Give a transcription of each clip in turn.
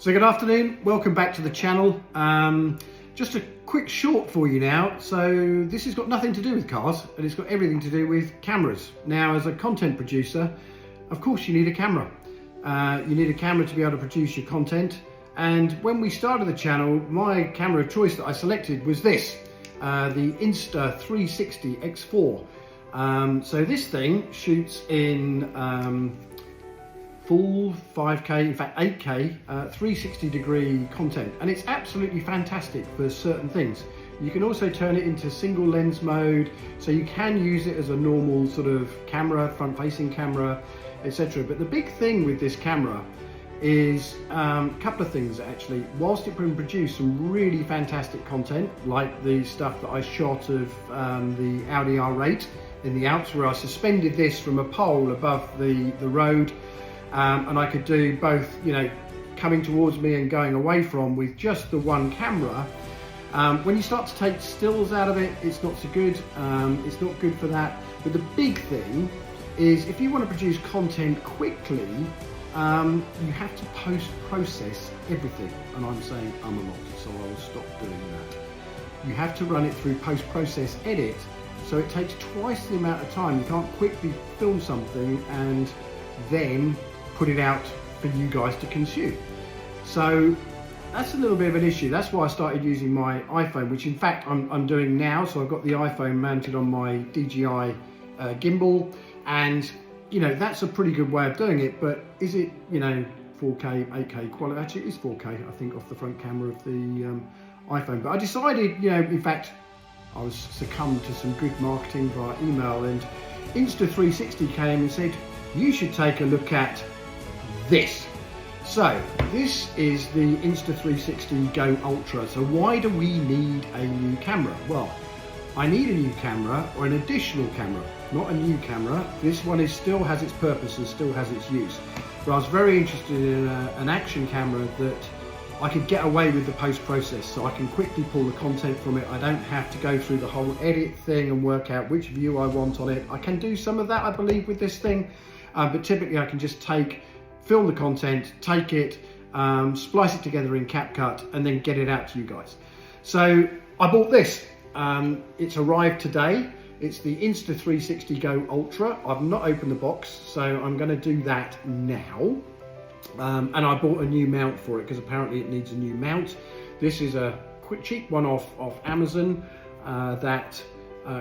So good afternoon, welcome back to the channel. Just a quick short for you now. So this has got nothing to do with cars, and it's got everything to do with cameras. Now, as a content producer, of course you need a camera. You need a camera to be able to produce your content. And when we started the channel, my camera of choice that I selected was this, the Insta360 X4. So this thing shoots in full 5K, in fact 8K, 360 degree content, and it's absolutely fantastic for certain things. You can also turn it into single lens mode, so you can use it as a normal sort of camera, front facing camera, etc. But the big thing with this camera is a couple of things actually. Whilst it can produce some really fantastic content, like the stuff that I shot of the Audi R8 in the Alps, where I suspended this from a pole above the road, and I could do both, you know, coming towards me and going away from with just the one camera. When you start to take stills out of it, it's not so good. It's not good for that. But the big thing is, if you want to produce content quickly, you have to post-process everything. And I'm saying a lot, so I will stop doing that. You have to run it through post-process edit, so it takes twice the amount of time. You can't quickly film something and then put it out for you guys to consume. So that's a little bit of an issue. That's why I started using my iPhone, which in fact I'm doing now. So I've got the iPhone mounted on my DJI gimbal, and you know, that's a pretty good way of doing it. But is it, you know, 4K, 8K quality? Actually, it is 4K, I think, off the front camera of the iPhone. But I decided, you know, in fact, I was succumbed to some good marketing via email, and Insta360 came and said, you should take a look at this. So this is the Insta360 Go Ultra. So why do we need a new camera? Well, I need a new camera, or an additional camera, not a new camera. This one still has its purpose and still has its use. But I was very interested in an action camera that I could get away with the post-process, so I can quickly pull the content from it. I don't have to go through the whole edit thing and work out which view I want on it. I can do some of that, I believe, with this thing, but typically I can just film the content, take it, splice it together in CapCut, and then get it out to you guys. So I bought this. It's arrived today. It's the Insta360 Go Ultra. I've not opened the box, so I'm going to do that now. And I bought a new mount for it because apparently it needs a new mount. This is a quick cheap one off Amazon that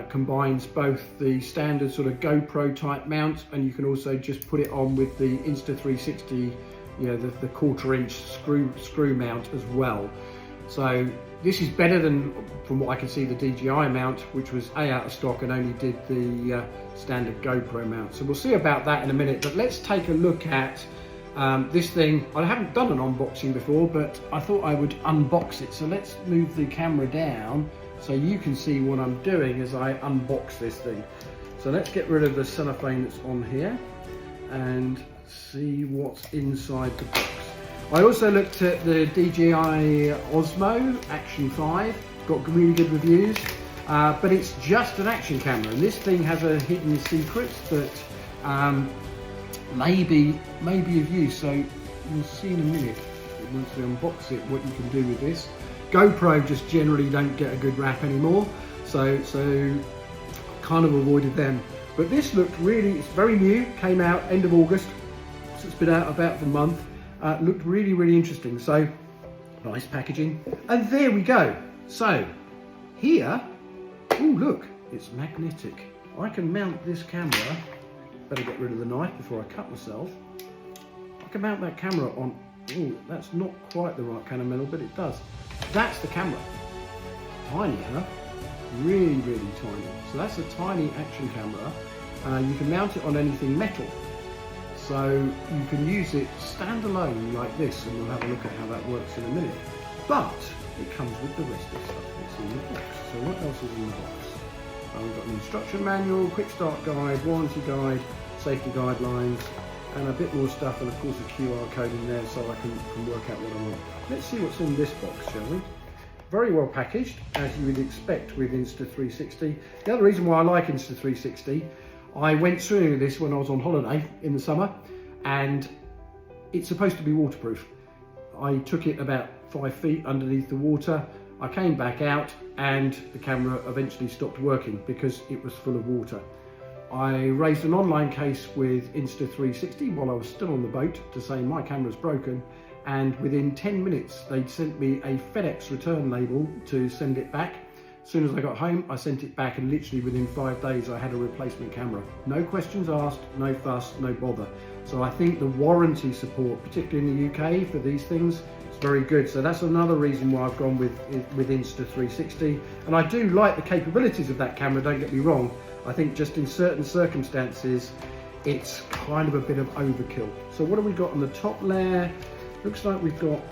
combines both the standard sort of GoPro type mount, and you can also just put it on with the Insta360, you know, the 1/4 inch screw mount as well. So this is better than, from what I can see, the DJI mount, which was out of stock and only did the standard GoPro mount. So we'll see about that in a minute, but let's take a look at this thing. I haven't done an unboxing before, but I thought I would unbox it. So let's move the camera down so you can see what I'm doing as I unbox this thing. So let's get rid of the cellophane that's on here and see what's inside the box. I also looked at the DJI Osmo Action 5, got really good reviews, but it's just an action camera, and this thing has a hidden secret that maybe of use. So we'll see in a minute, once we unbox it, what you can do with this. GoPro just generally don't get a good rap anymore, so kind of avoided them. But this looked really, it's very new, came out end of August, so it's been out about a month. Looked really, really interesting. So nice packaging, and there we go. So here, oh look, it's magnetic. I can mount this camera. Better get rid of the knife before I cut myself. I can mount that camera on, oh, that's not quite the right kind of metal, but it does. That's the camera. Tiny, huh? Really, really tiny. So that's a tiny action camera. You can mount it on anything metal. So you can use it standalone like this, and we'll have a look at how that works in a minute. But it comes with the rest of the stuff that's in the box. So what else is in the box? We've got an instruction manual, quick start guide, warranty guide, safety guidelines, and a bit more stuff, and of course a QR code in there so I can work out what I want. Let's see what's in this box, shall we? Very well packaged, as you would expect with Insta360. The other reason why I like Insta360, I went through this when I was on holiday in the summer, and it's supposed to be waterproof. I took it about 5 feet underneath the water. I came back out and the camera eventually stopped working because it was full of water. I raised an online case with Insta360 while I was still on the boat to say my camera's broken, and within 10 minutes they'd sent me a FedEx return label to send it back. As soon as I got home, I sent it back, and literally within 5 days I had a replacement camera. No questions asked, no fuss, no bother. So I think the warranty support, particularly in the UK for these things, is very good. So that's another reason why I've gone with Insta360. And I do like the capabilities of that camera, don't get me wrong. I think just in certain circumstances, it's kind of a bit of overkill. So what have we got on the top layer? Looks like we've got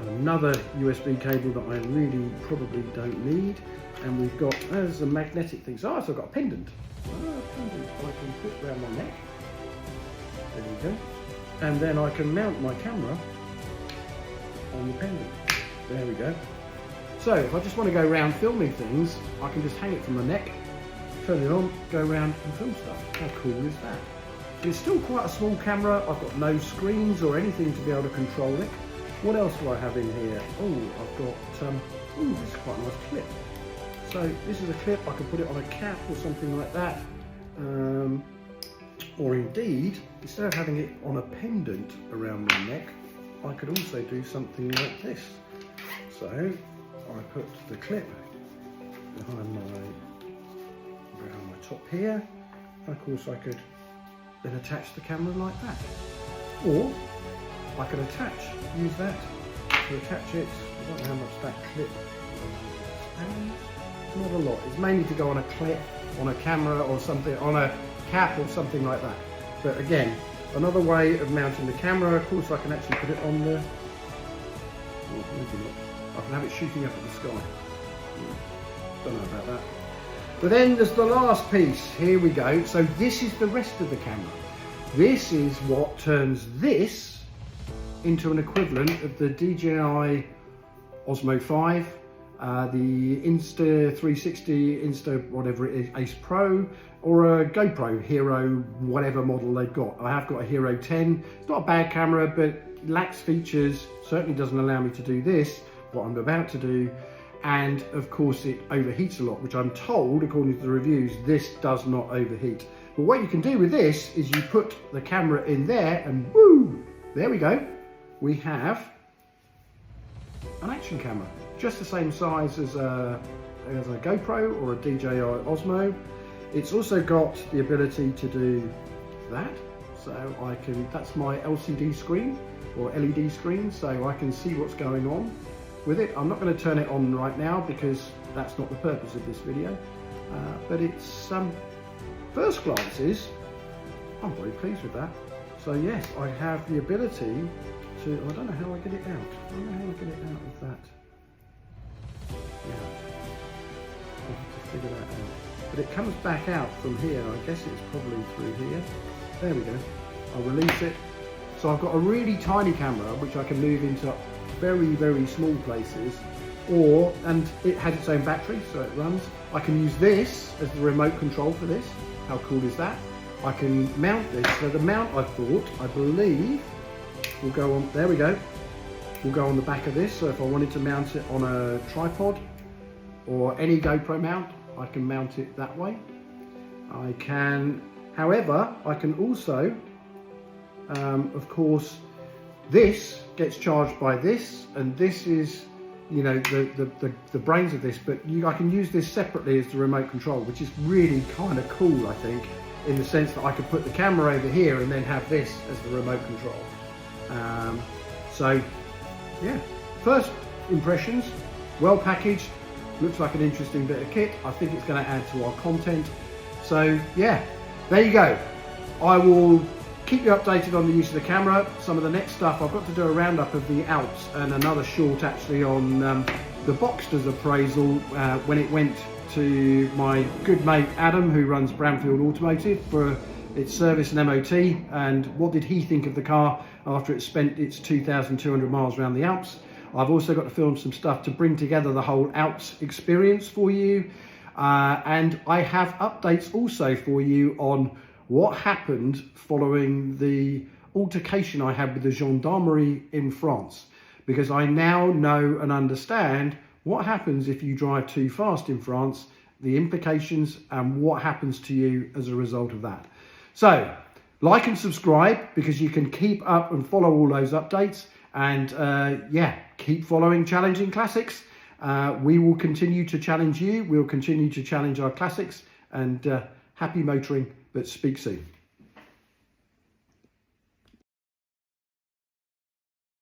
another USB cable that I really probably don't need, and we've got, there's a magnetic thing. So I've got a pendant. A pendant I can put around my neck. There we go. And then I can mount my camera on the pendant. There we go. So if I just want to go around filming things, I can just hang it from my neck, turn it on, go around and film stuff. How cool is that? It's still quite a small camera. I've got no screens or anything to be able to control it. What else do I have in here? Oh, I've got, this is quite a nice clip. So this is a clip, I can put it on a cap or something like that. Or indeed, instead of having it on a pendant around my neck, I could also do something like this. So I put the clip behind my top here. Of course I could then attach the camera like that. Or I could use that to attach it. I don't know how much that clip stands. Not a lot. It's mainly to go on a clip, on a camera or something, on a cap or something like that. But again, another way of mounting the camera. Of course I can actually put it on the, I can have it shooting up at the sky. Don't know about that. But then there's the last piece. Here we go. So this is the rest of the camera. This is what turns this into an equivalent of the DJI Osmo 5, the Insta360, Insta whatever it is, Ace Pro, or a GoPro Hero, whatever model they've got. I have got a Hero 10. It's not a bad camera, but lacks features, certainly doesn't allow me to do this, what I'm about to do. And of course it overheats a lot, which I'm told, according to the reviews, this does not overheat. But what you can do with this is you put the camera in there and woo, there we go. We have an action camera, just the same size as a GoPro or a DJI Osmo. It's also got the ability to do that. So I can, that's my LCD screen or LED screen, so I can see what's going on with it. I'm not going to turn it on right now because that's not the purpose of this video, but it's first glances, I'm very pleased with that. So yes, I have the ability to, I don't know how I get it out. I don't know how I get it out of that. Yeah, I'll have to figure that out. But it comes back out from here. I guess it's probably through here. There we go. I'll release it. So I've got a really tiny camera which I can move into very, very small places, and it has its own battery, so it runs. I can use this as the remote control for this. How cool is that? I can mount this. So the mount I've bought, I believe, will go on, there we go, will go on the back of this. So if I wanted to mount it on a tripod or any GoPro mount, I can mount it that way. I can, however, I can also, of course, this gets charged by this, and this is, you know, the brains of this, but I can use this separately as the remote control, which is really kind of cool, I think, in the sense that I could put the camera over here and then have this as the remote control. So yeah, first impressions, well packaged, looks like an interesting bit of kit. I think it's going to add to our content. So yeah, there you go. I will keep you updated on the use of the camera. Some of the next stuff, I've got to do a roundup of the Alps and another short actually on the Boxsters appraisal when it went to my good mate Adam, who runs Bramfield Automotive, for its service and MOT, and what did he think of the car after it spent its 2,200 miles around the Alps. I've also got to film some stuff to bring together the whole Alps experience for you, and I have updates also for you on what happened following the altercation I had with the gendarmerie in France, because I now know and understand what happens if you drive too fast in France, the implications and what happens to you as a result of that. So like and subscribe, because you can keep up and follow all those updates, and yeah, keep following Challenging Classics. We will continue to challenge you, we'll continue to challenge our classics, and happy motoring, but speak soon.